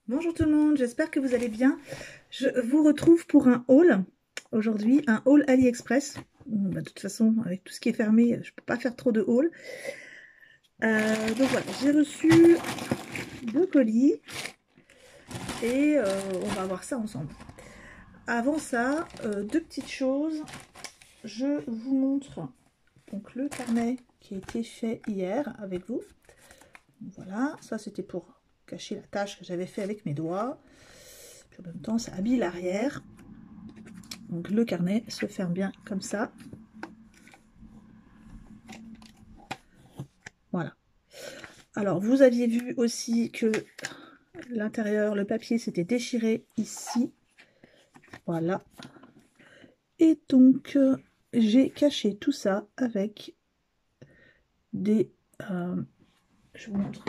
Bonjour tout le monde, j'espère que vous allez bien. Je vous retrouve pour un haul aujourd'hui, un haul AliExpress. De toute façon, avec tout ce qui est fermé, je ne peux pas faire trop de haul. Donc voilà, j'ai reçu 2 colis et on va voir ça ensemble. Avant ça, 2 petites choses. Je vous montre donc le carnet qui a été fait hier avec vous. Voilà, ça c'était pour cacher la tâche que j'avais fait avec mes doigts. Puis en même temps, ça habille l'arrière. Donc le carnet se ferme bien comme ça. Voilà. Alors vous aviez vu aussi que l'intérieur, le papier s'était déchiré ici. Voilà. Et donc j'ai caché tout ça avec des... je vous montre.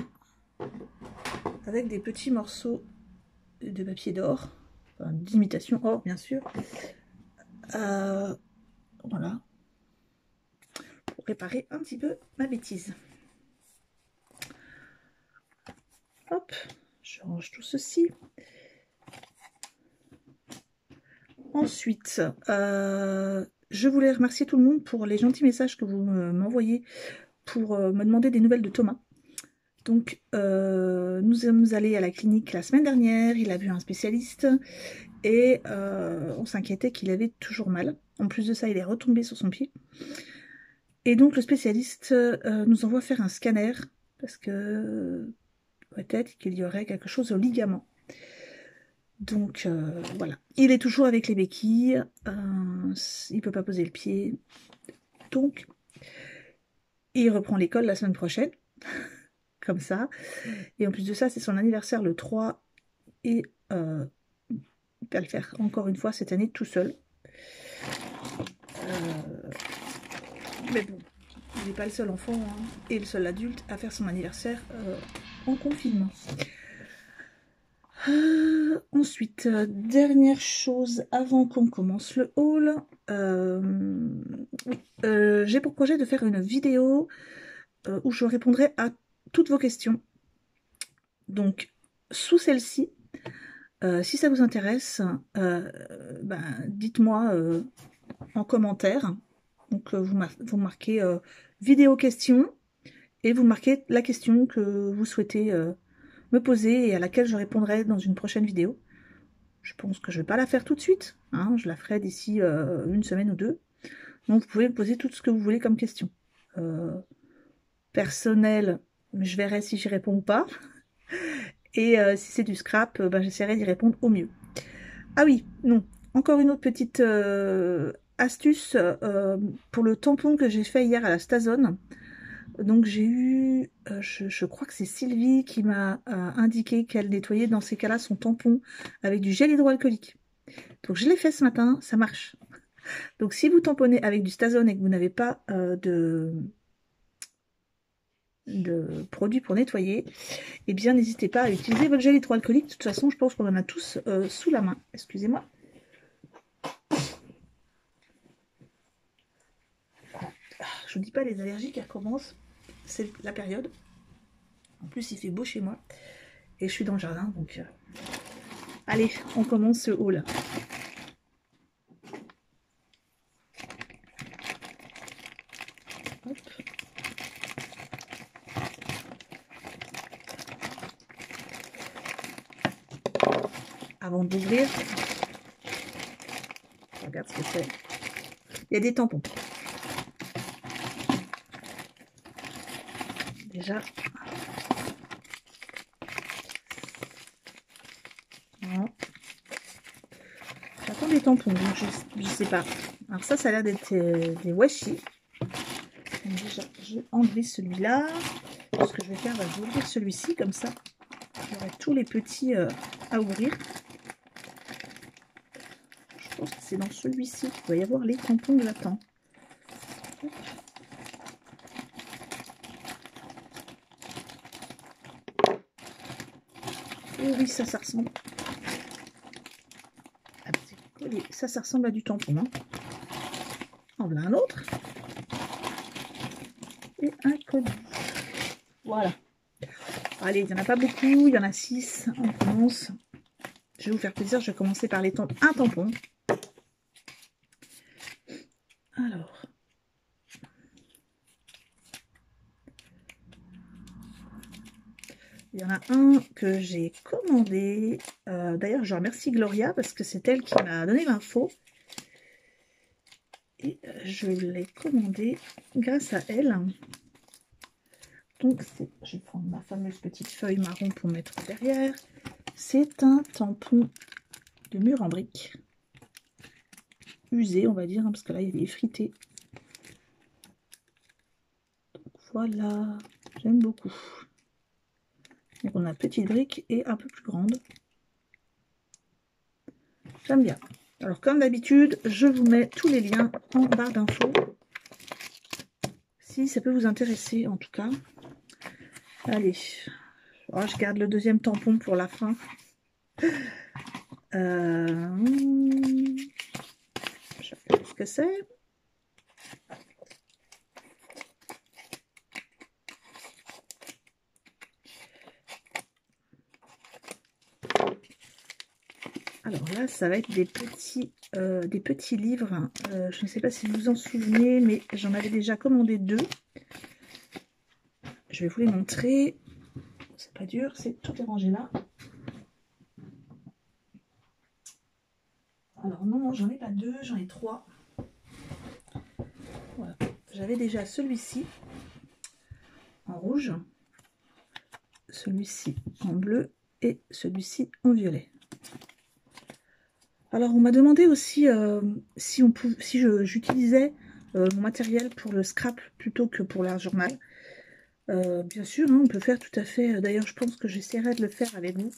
Avec des petits morceaux de papier d'or. Enfin, d'imitation or bien sûr. Voilà. Pour réparer un petit peu ma bêtise. Hop, je range tout ceci. Ensuite, je voulais remercier tout le monde pour les gentils messages que vous m'envoyez pour me demander des nouvelles de Thomas. Donc, nous sommes allés à la clinique la semaine dernière, il a vu un spécialiste et on s'inquiétait qu'il avait toujours mal. En plus de ça, il est retombé sur son pied. Et donc, le spécialiste nous envoie faire un scanner parce que peut-être qu'il y aurait quelque chose au ligament. Donc voilà, il est toujours avec les béquilles, il peut pas poser le pied, donc il reprend l'école la semaine prochaine, comme ça, et en plus de ça c'est son anniversaire le 3, et il va le faire encore une fois cette année tout seul. Mais bon, il n'est pas le seul enfant hein, et le seul adulte à faire son anniversaire en confinement. Ensuite, dernière chose avant qu'on commence le haul, j'ai pour projet de faire une vidéo où je répondrai à toutes vos questions. Donc, sous celle-ci, si ça vous intéresse, dites-moi en commentaire. Donc, vous marquez vidéo question et vous marquez la question que vous souhaitez me poser et à laquelle je répondrai dans une prochaine vidéo. Je pense que je ne vais pas la faire tout de suite, hein, je la ferai d'ici une semaine ou deux. Donc vous pouvez me poser tout ce que vous voulez comme question. Personnel, je verrai si j'y réponds ou pas. Et si c'est du scrap, j'essaierai d'y répondre au mieux. Ah oui, non, encore une autre petite astuce pour le tampon que j'ai fait hier à la Stazone. Donc j'ai eu, je crois que c'est Sylvie qui m'a indiqué qu'elle nettoyait dans ces cas-là son tampon avec du gel hydroalcoolique. Donc je l'ai fait ce matin, ça marche. Donc si vous tamponnez avec du Stazone et que vous n'avez pas de produit pour nettoyer, eh bien n'hésitez pas à utiliser votre gel hydroalcoolique. De toute façon, je pense qu'on en a tous sous la main. Excusez-moi. Je vous dis pas les allergies qui recommencent, c'est la période. En plus, il fait beau chez moi et je suis dans le jardin, donc allez, on commence ce haul. Hop. Avant d'ouvrir, regarde ce que c'est. Il y a des tampons. Déjà. J'attends des tampons, donc je sais pas. Alors ça a l'air d'être des washi. Donc déjà, je vais enlever celui-là. Ce que je vais faire, je vais ouvrir celui-ci, comme ça. J'aurai tous les petits à ouvrir. Je pense que c'est dans celui-ci qu'il doit y avoir les tampons que j'attends. Oh oui, ça ressemble. Ah, ça ressemble à du tampon. Hein. En voilà un autre. Et un colis. Voilà. allez, il n'y en a pas beaucoup, il y en a 6. On commence. Je vais vous faire plaisir, je vais commencer par un tampon. Alors. Il y en a un que j'ai commandé. D'ailleurs, je remercie Gloria parce que c'est elle qui m'a donné l'info. Et je l'ai commandé grâce à elle. Donc, je vais prendre ma fameuse petite feuille marron pour mettre derrière. C'est un tampon de mur en brique. Usé, on va dire, hein, parce que là, il est effrité. Donc, voilà. J'aime beaucoup. Donc, on a petite brique et un peu plus grande. J'aime bien. Alors, comme d'habitude, je vous mets tous les liens en barre d'infos. Si ça peut vous intéresser, en tout cas. Allez. Oh, je garde le deuxième tampon pour la fin. Je sais ce que c'est. Alors là, ça va être des petits livres. Je ne sais pas si vous vous en souvenez, mais j'en avais déjà commandé 2. Je vais vous les montrer. C'est pas dur, c'est tout est rangé là. Alors non, j'en ai pas 2, j'en ai 3. Voilà. J'avais déjà celui-ci en rouge, celui-ci en bleu et celui-ci en violet. Alors on m'a demandé aussi si j'utilisais mon matériel pour le scrap plutôt que pour l'art journal. Bien sûr, hein, on peut faire tout à fait, d'ailleurs je pense que j'essaierai de le faire avec vous.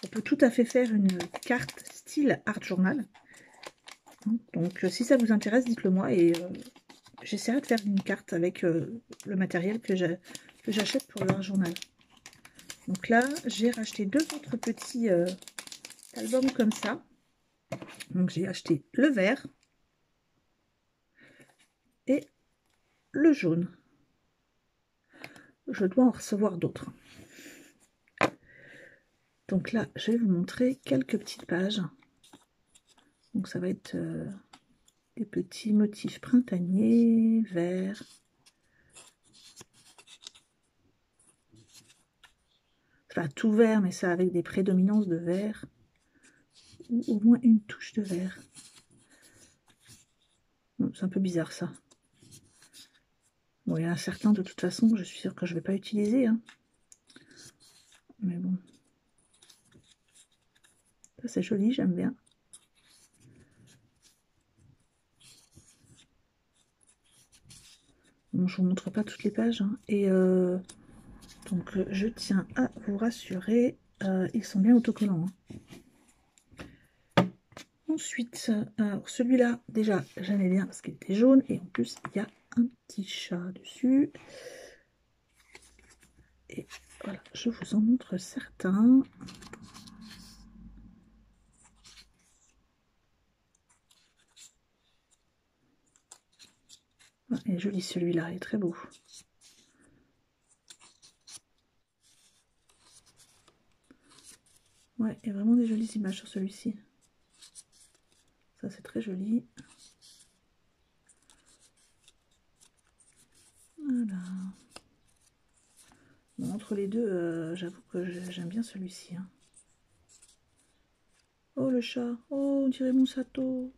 On peut tout à fait faire une carte style art journal. Donc si ça vous intéresse, dites-le moi et j'essaierai de faire une carte avec le matériel que j'achète pour l'art journal. Donc là, j'ai racheté 2 autres petits albums comme ça. Donc j'ai acheté le vert et le jaune. Je dois en recevoir d'autres. Donc là, je vais vous montrer quelques petites pages. Donc ça va être des petits motifs printaniers, verts. Enfin, tout vert, mais ça avec des prédominances de vert. Ou au moins une touche de vert. C'est un peu bizarre ça. Bon, il y en a certains, de toute façon, je suis sûre que je ne vais pas utiliser. Hein. Mais bon. Ça, c'est joli, j'aime bien. Bon, je ne vous montre pas toutes les pages. Hein. Et donc, je tiens à vous rassurer, ils sont bien autocollants. Hein. Ensuite, celui-là, déjà, j'aimais bien parce qu'il était jaune. Et en plus, il y a un petit chat dessus. Et voilà, je vous en montre certains. Ah, il est joli celui-là, il est très beau. Ouais, il y a vraiment des jolies images sur celui-ci. Ça, c'est très joli. Voilà. Bon, entre les deux, j'avoue que j'aime bien celui-ci. Hein. Oh, le chat. Oh, on dirait mon Sato.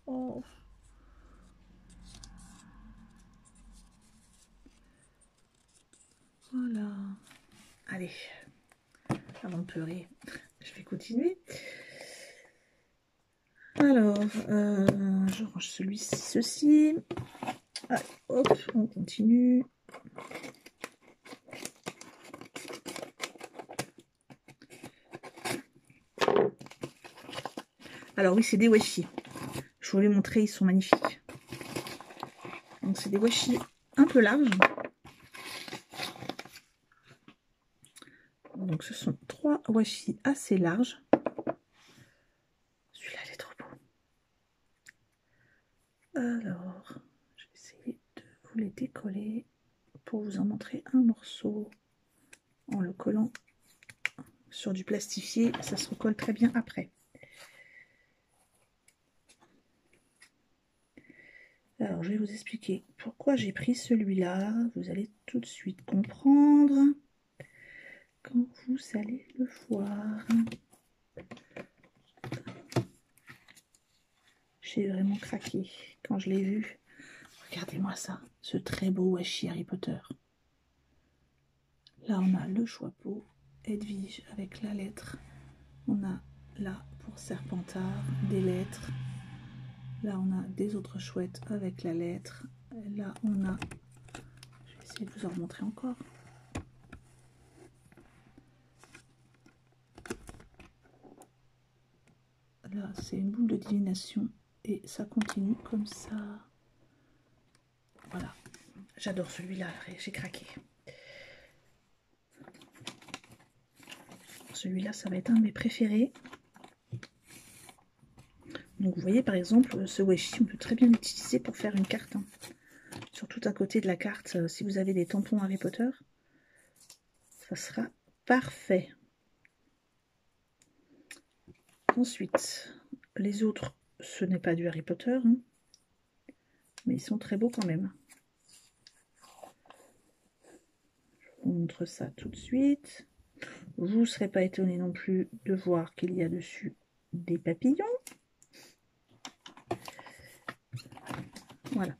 Oh. Voilà. Allez. Avant de pleurer, je vais continuer. Alors, je range celui-ci, ceci. Allez, hop, on continue. Alors oui, c'est des washi. Je vous les montrer, ils sont magnifiques. Donc c'est des washi un peu larges. Donc ce sont 3 washi assez larges. Celui-là, il est trop beau. Alors, je vais essayer de vous les décoller pour vous en montrer un morceau en le collant sur du plastifié, ça se recolle très bien après. Alors, je vais vous expliquer pourquoi j'ai pris celui-là. Vous allez tout de suite comprendre quand vous allez le voir. J'ai vraiment craqué quand je l'ai vu. Regardez-moi ça, ce très beau washi Harry Potter. Là, on a le Choixpeau, Edwige avec la lettre. On a là, pour Serpentard, des lettres. Là, on a des autres chouettes avec la lettre. Là, on a... Je vais essayer de vous en remontrer encore. Là, c'est une boule de divination. Et ça continue comme ça. Voilà. J'adore celui-là, j'ai craqué. Celui-là, ça va être un de mes préférés. Donc vous voyez par exemple, ce washi, on peut très bien l'utiliser pour faire une carte. Hein. Surtout à côté de la carte, si vous avez des tampons Harry Potter, ça sera parfait. Ensuite, les autres, ce n'est pas du Harry Potter, hein, mais ils sont très beaux quand même. Je vous montre ça tout de suite. Vous ne serez pas étonné non plus de voir qu'il y a dessus des papillons. Voilà,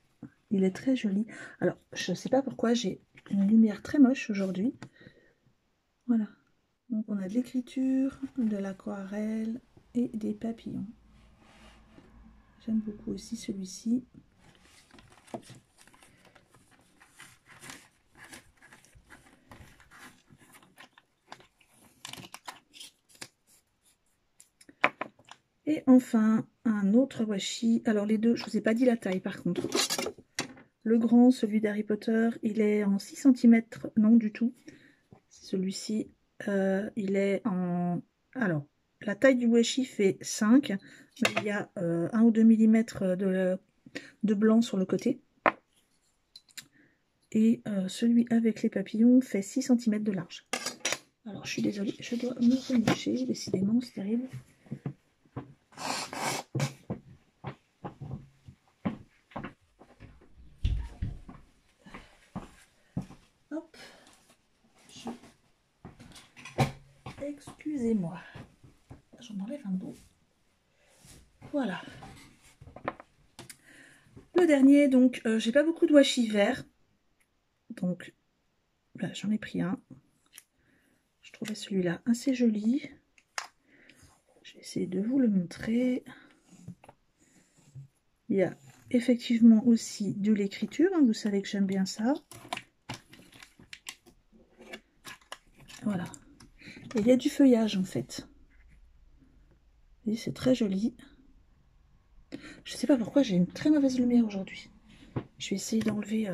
il est très joli. Alors, je ne sais pas pourquoi j'ai une lumière très moche aujourd'hui. Voilà, donc on a de l'écriture, de l'aquarelle et des papillons. J'aime beaucoup aussi celui-ci. Et enfin, un autre washi. Alors les deux, je ne vous ai pas dit la taille par contre. Le grand, celui d'Harry Potter, il est en 6 cm. Non du tout. Celui-ci, il est en... Alors, la taille du washi fait 5. Mais il y a 1 ou 2 mm de blanc sur le côté. Et celui avec les papillons fait 6 cm de large. Alors, je suis désolée, je dois me remoucher. Décidément, c'est terrible. Hop. Excusez-moi. J'en enlève un bout. Voilà. Le dernier, donc, j'ai pas beaucoup de washi vert. Donc, là, j'en ai pris un. Je trouvais celui-là assez joli. Je vais essayer de vous le montrer. Il y a effectivement aussi de l'écriture. Hein, vous savez que j'aime bien ça. Voilà. Et il y a du feuillage en fait. Et c'est très joli. Je sais pas pourquoi j'ai une très mauvaise lumière aujourd'hui. Je vais essayer d'enlever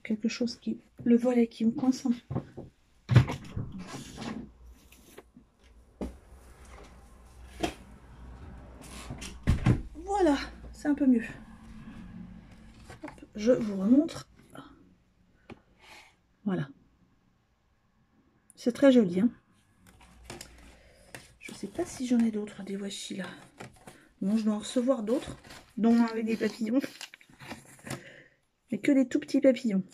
quelque chose qui... Le volet qui me coince un peu. Voilà, c'est un peu mieux. Hop, je vous remontre. Voilà. C'est très joli. Hein. Je ne sais pas si j'en ai d'autres, des washi là. Bon, je dois en recevoir d'autres, dont un avec des papillons. Mais que des tout petits papillons.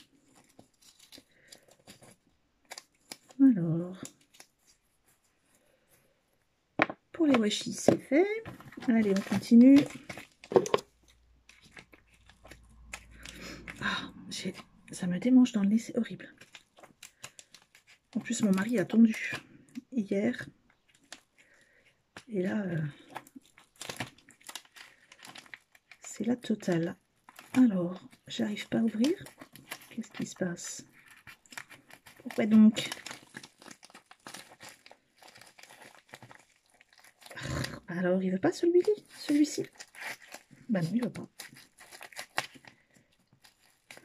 Alors, pour les washi, c'est fait. Allez, on continue. Ah, ça me démange dans le nez, c'est horrible. En plus, mon mari a tondu hier. Et là, c'est la totale. Alors, j'arrive pas à ouvrir. Qu'est-ce qui se passe? Pourquoi donc? Alors, il veut pas celui-ci? Bah non, il veut pas.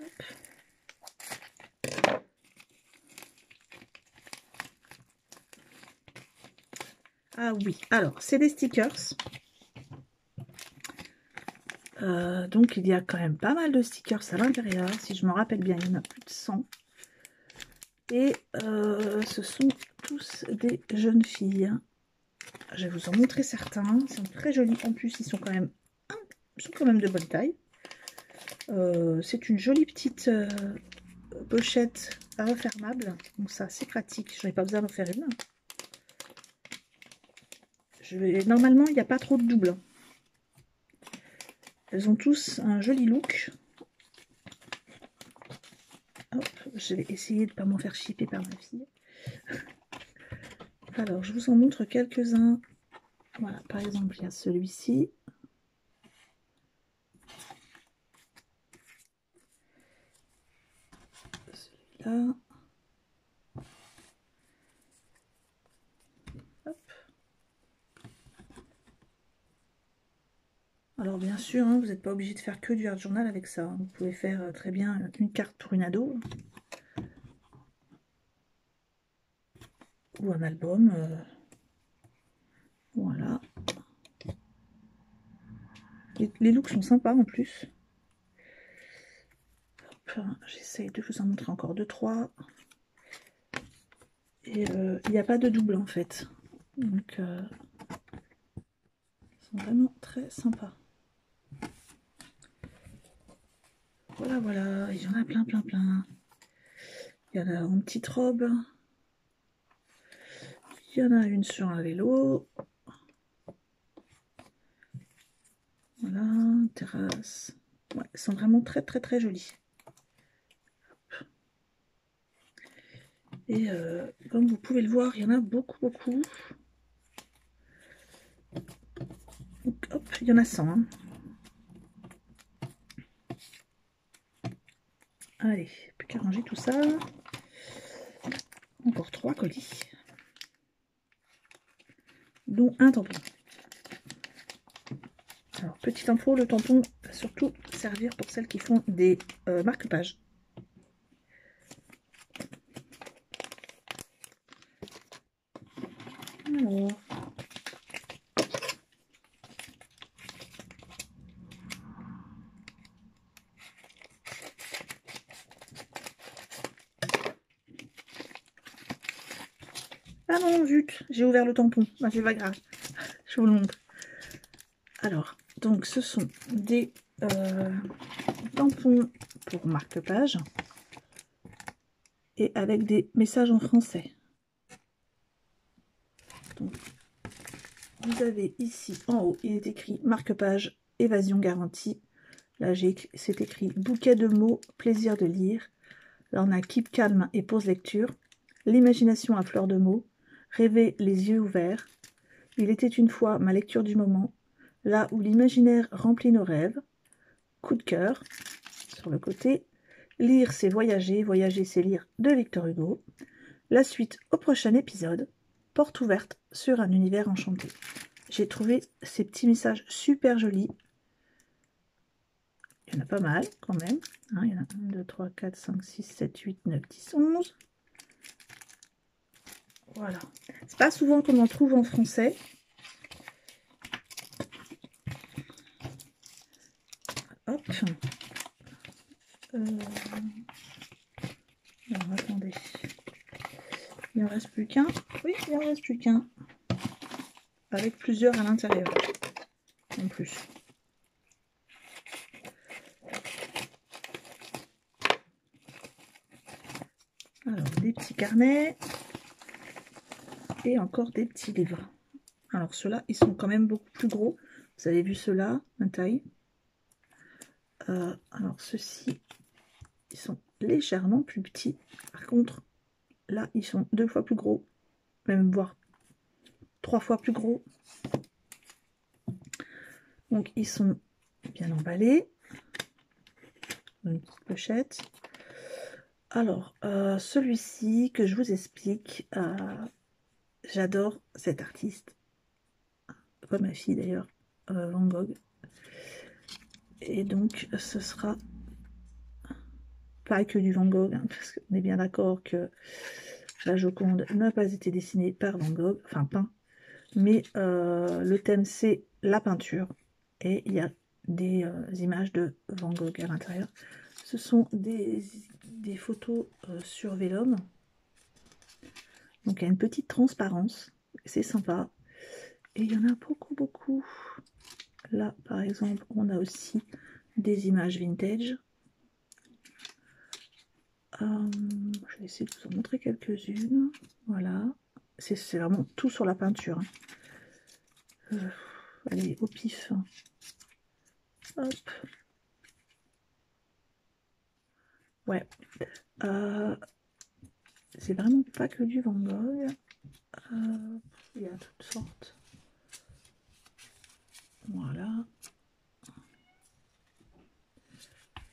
Hop. Ah oui, alors, c'est des stickers. Donc, il y a quand même pas mal de stickers à l'intérieur. Si je me rappelle bien, il y en a plus de 100. Et ce sont tous des jeunes filles. Je vais vous en montrer certains. Ils sont très jolis. En plus, ils sont quand même de bonne taille. C'est une jolie petite pochette refermable. Donc ça, c'est pratique. Je n'ai pas besoin d'en faire une. Normalement, il n'y a pas trop de double. Elles ont tous un joli look. Hop, je vais essayer de ne pas m'en faire chipper par ma fille. Alors, je vous en montre quelques-uns. Voilà, par exemple, il y a celui-ci. Celui-là. Hop. Alors, bien sûr, hein, vous n'êtes pas obligé de faire que du art journal avec ça. Vous pouvez faire très bien une carte pour une ado. Ou un album. Voilà. Les looks sont sympas en plus. J'essaye de vous en montrer encore 2-3. Et il n'y a pas de double en fait. Donc, ils sont vraiment très sympas. Voilà, voilà. Il y en a plein, plein, plein. Il y en a en petite robe. Il y en a une sur un vélo. Voilà, terrasse. Ouais, elles sont vraiment très, très, très jolies. Et comme vous pouvez le voir, il y en a beaucoup, beaucoup. Donc, hop, il y en a 100. Hein. Allez, plus qu'à ranger tout ça. Encore 3 colis. Dont un tampon. Alors, petite info, le tampon va surtout servir pour celles qui font des marque-pages. Alors... Ah non, zut, j'ai ouvert le tampon. Ah, c'est pas grave, je vous le montre. Alors, donc ce sont des tampons pour marque-page et avec des messages en français. Donc, vous avez ici en haut, il est écrit marque-page, évasion garantie. Là, c'est écrit bouquet de mots, plaisir de lire. Là, on a keep calme et pause lecture. L'imagination à fleur de mots. Rêver les yeux ouverts. Il était une fois ma lecture du moment. Là où l'imaginaire remplit nos rêves. Coup de cœur. Sur le côté. Lire, c'est voyager. Voyager, c'est lire de Victor Hugo. La suite au prochain épisode. Porte ouverte sur un univers enchanté. J'ai trouvé ces petits messages super jolis. Il y en a pas mal quand même. Hein, il y en a 1, 2, 3, 4, 5, 6, 7, 8, 9, 10, 11. Voilà. C'est pas souvent qu'on en trouve en français. Hop. Alors attendez. Il en reste plus qu'un. Oui, il en reste plus qu'un. Avec plusieurs à l'intérieur. En plus. Alors, des petits carnets. Et encore des petits livres. Alors, ceux-là, ils sont quand même beaucoup plus gros. Vous avez vu ceux-là, la taille. Alors, ceux-ci, ils sont légèrement plus petits. Par contre, là, ils sont 2 fois plus gros. Même voire 3 fois plus gros. Donc, ils sont bien emballés. Une petite pochette. Alors, celui-ci que je vous explique, j'adore cet artiste, comme ma fille d'ailleurs, Van Gogh. Et donc, ce sera pas que du Van Gogh, hein, parce qu'on est bien d'accord que la Joconde n'a pas été dessinée par Van Gogh, enfin peint, mais le thème c'est la peinture, et il y a des images de Van Gogh à l'intérieur. Ce sont des photos sur vélum. Donc il y a une petite transparence, c'est sympa. Et il y en a beaucoup. Là, par exemple, on a aussi des images vintage. Je vais essayer de vous en montrer quelques-unes. Voilà. C'est vraiment tout sur la peinture. Allez, au pif. Hop. Ouais. C'est vraiment pas que du Van Gogh. Il y a toutes sortes. Voilà.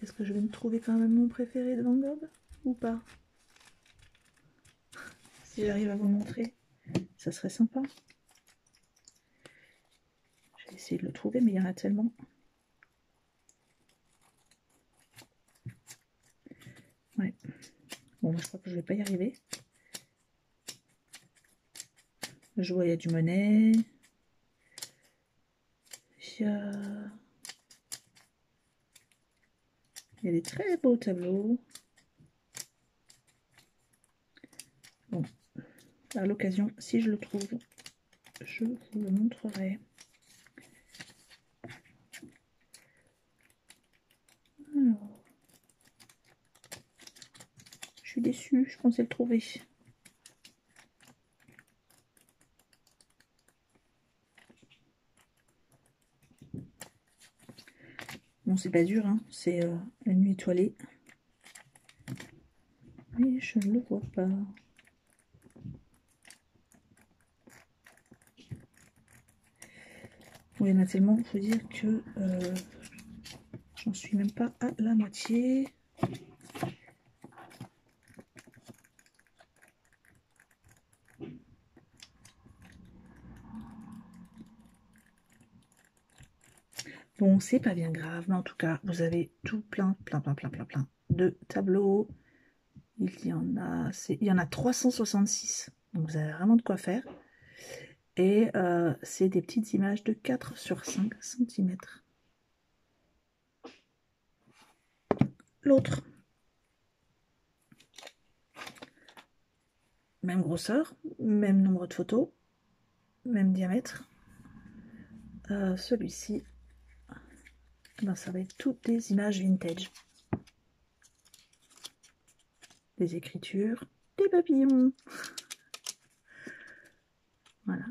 Est-ce que je vais me trouver quand même mon préféré de Van Gogh ou pas? Si j'arrive à vous montrer, ça serait sympa. Je vais essayer de le trouver, mais il y en a tellement. Ouais. Bon, je crois que je vais pas y arriver. Je vois, il y a du Monet. Il y a des très beaux tableaux. Bon, à l'occasion, si je le trouve, je vous le montrerai. Alors, je suis déçue, je pensais le trouver. Bon, c'est pas dur, hein, c'est la nuit étoilée. Mais je ne le vois pas. Bon, il y en a tellement, il faut dire que j'en suis même pas à la moitié. Bon, c'est pas bien grave, mais en tout cas, vous avez tout plein de tableaux. Il y en a 366, donc vous avez vraiment de quoi faire. Et c'est des petites images de 4 sur 5 cm. L'autre, même grosseur, même nombre de photos, même diamètre. Celui-ci, ben, ça va être toutes des images vintage. Des écritures, des papillons. Voilà.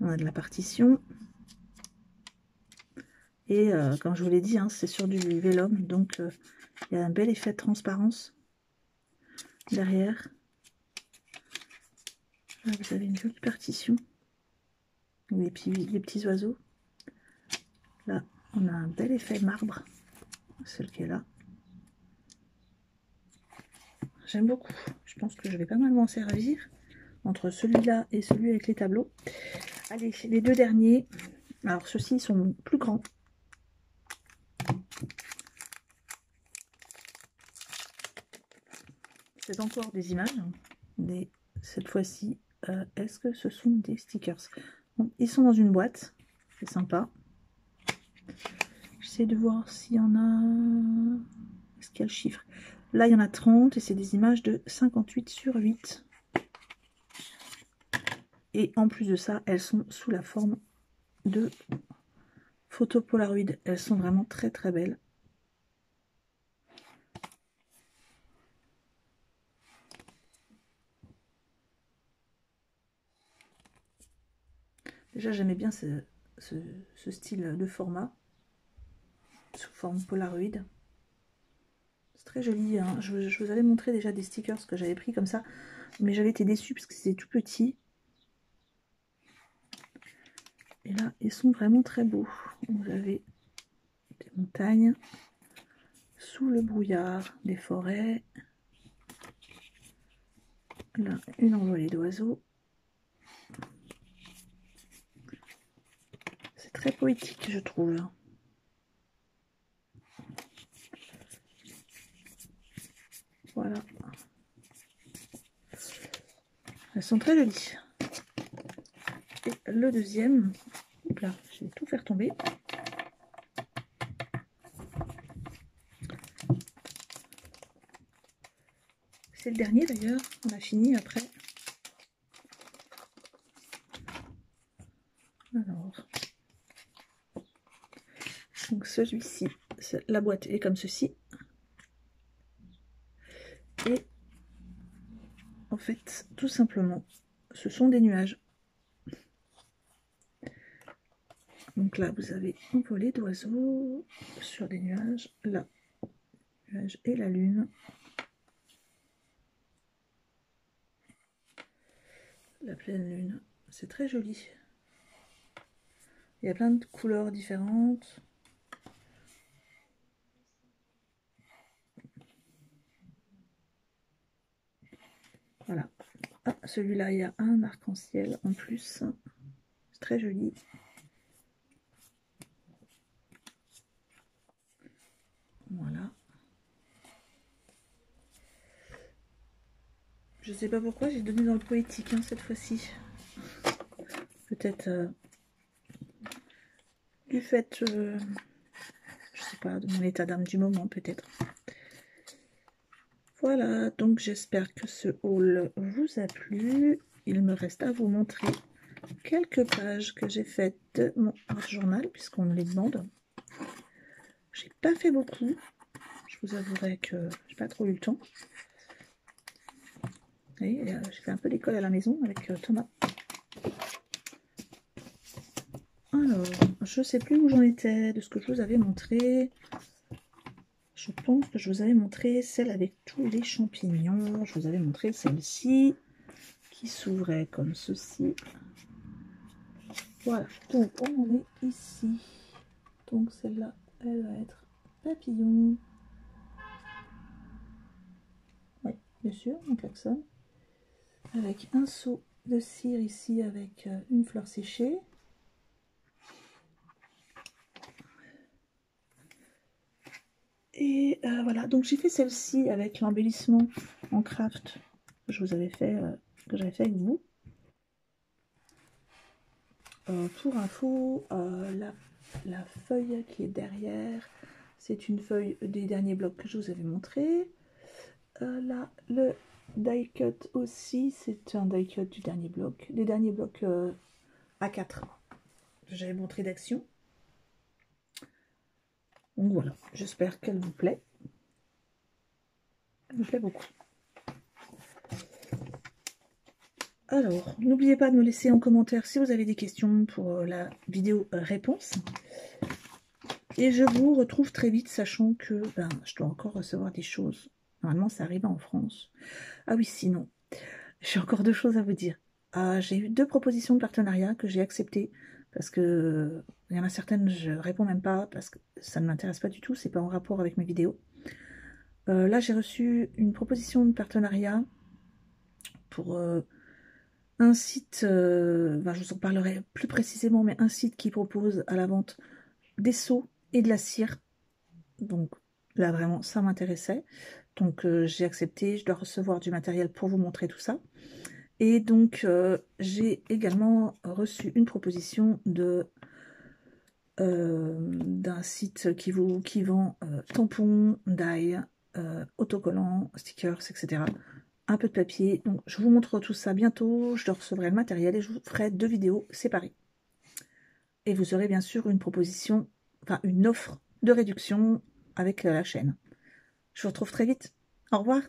On a de la partition. Et comme je vous l'ai dit, hein, c'est sur du vélum, donc il y a un bel effet de transparence derrière. Là, vous avez une jolie partition. Les petits oiseaux. Là, on a un bel effet marbre. Celle qui est là. J'aime beaucoup. Je pense que je vais pas mal m'en servir. Entre celui-là et celui avec les tableaux. Allez, les deux derniers. Alors, ceux-ci sont plus grands. C'est encore des images. Mais cette fois-ci, est-ce que ce sont des stickers? Bon, ils sont dans une boîte. C'est sympa. J'essaie de voir s'il y en a... Est-ce qu'il y a le chiffre? Là, il y en a 30 et c'est des images de 58 sur 8. Et en plus de ça, elles sont sous la forme de photos Polaroid. Elles sont vraiment très très belles. Déjà, j'aimais bien ce style de format sous forme Polaroid. C'est très joli, hein. Je vous avais montré déjà des stickers que j'avais pris comme ça, mais j'avais été déçue parce que c'était tout petit. Et là, ils sont vraiment très beaux. Vous avez des montagnes, sous le brouillard, des forêts. Là, une envolée d'oiseaux. C'est très poétique, je trouve. Voilà. sont très jolies. Et le deuxième, là, je vais tout faire tomber. C'est le dernier d'ailleurs, on a fini après. Alors, donc celui-ci, la boîte est comme ceci. Et en fait, tout simplement, ce sont des nuages. Donc là, vous avez un volet d'oiseaux sur des nuages. Là, nuage et la lune. La pleine lune, c'est très joli. Il y a plein de couleurs différentes. Voilà. Ah, celui-là, il y a un arc-en-ciel en plus. C'est très joli. Voilà. Je sais pas pourquoi j'ai donné dans le poétique hein, cette fois-ci. Peut-être du fait, je sais pas, de mon état d'âme du moment peut-être. Voilà, donc j'espère que ce haul vous a plu. Il me reste à vous montrer quelques pages que j'ai faites de mon art journal, puisqu'on me les demande. J'ai pas fait beaucoup. Je vous avouerai que j'ai pas trop eu le temps. Et j'ai fait un peu d'école à la maison avec Thomas. Alors, je sais plus où j'en étais de ce que je vous avais montré. Je pense que je vous avais montré celle avec tous les champignons. Je vous avais montré celle-ci qui s'ouvrait comme ceci. Voilà, donc on est ici. Donc celle-là, elle va être papillon. Oui, bien sûr, on klaxonne. Avec un seau de cire ici avec une fleur séchée. Et voilà, donc j'ai fait celle-ci avec l'embellissement en craft que je vous avais fait, que j'avais fait avec vous. Pour info, la feuille qui est derrière, c'est une feuille des derniers blocs que je vous avais montré. Là, le die cut aussi, c'est un die cut du dernier bloc, des derniers blocs A4 que j'avais montré d'action. Donc voilà, j'espère qu'elle vous plaît. Elle me plaît beaucoup. Alors, n'oubliez pas de me laisser en commentaire si vous avez des questions pour la vidéo réponse. Et je vous retrouve très vite, sachant que je dois encore recevoir des choses. Normalement, ça arrive en France. Ah oui, sinon, j'ai encore deux choses à vous dire. J'ai eu 2 propositions de partenariat que j'ai acceptées parce que il y en a certaines, je réponds même pas parce que ça ne m'intéresse pas du tout, c'est pas en rapport avec mes vidéos. Là, j'ai reçu une proposition de partenariat pour un site, je vous en parlerai plus précisément, mais un site qui propose à la vente des seaux et de la cire. Donc là, vraiment, ça m'intéressait. Donc j'ai accepté, je dois recevoir du matériel pour vous montrer tout ça. Et donc, j'ai également reçu une proposition de d'un site qui vend tampons, die, autocollants, stickers, etc. Un peu de papier. Donc, je vous montre tout ça bientôt. Je recevrai le matériel et je vous ferai 2 vidéos séparées. Et vous aurez bien sûr une proposition, enfin une offre de réduction avec la chaîne. Je vous retrouve très vite. Au revoir.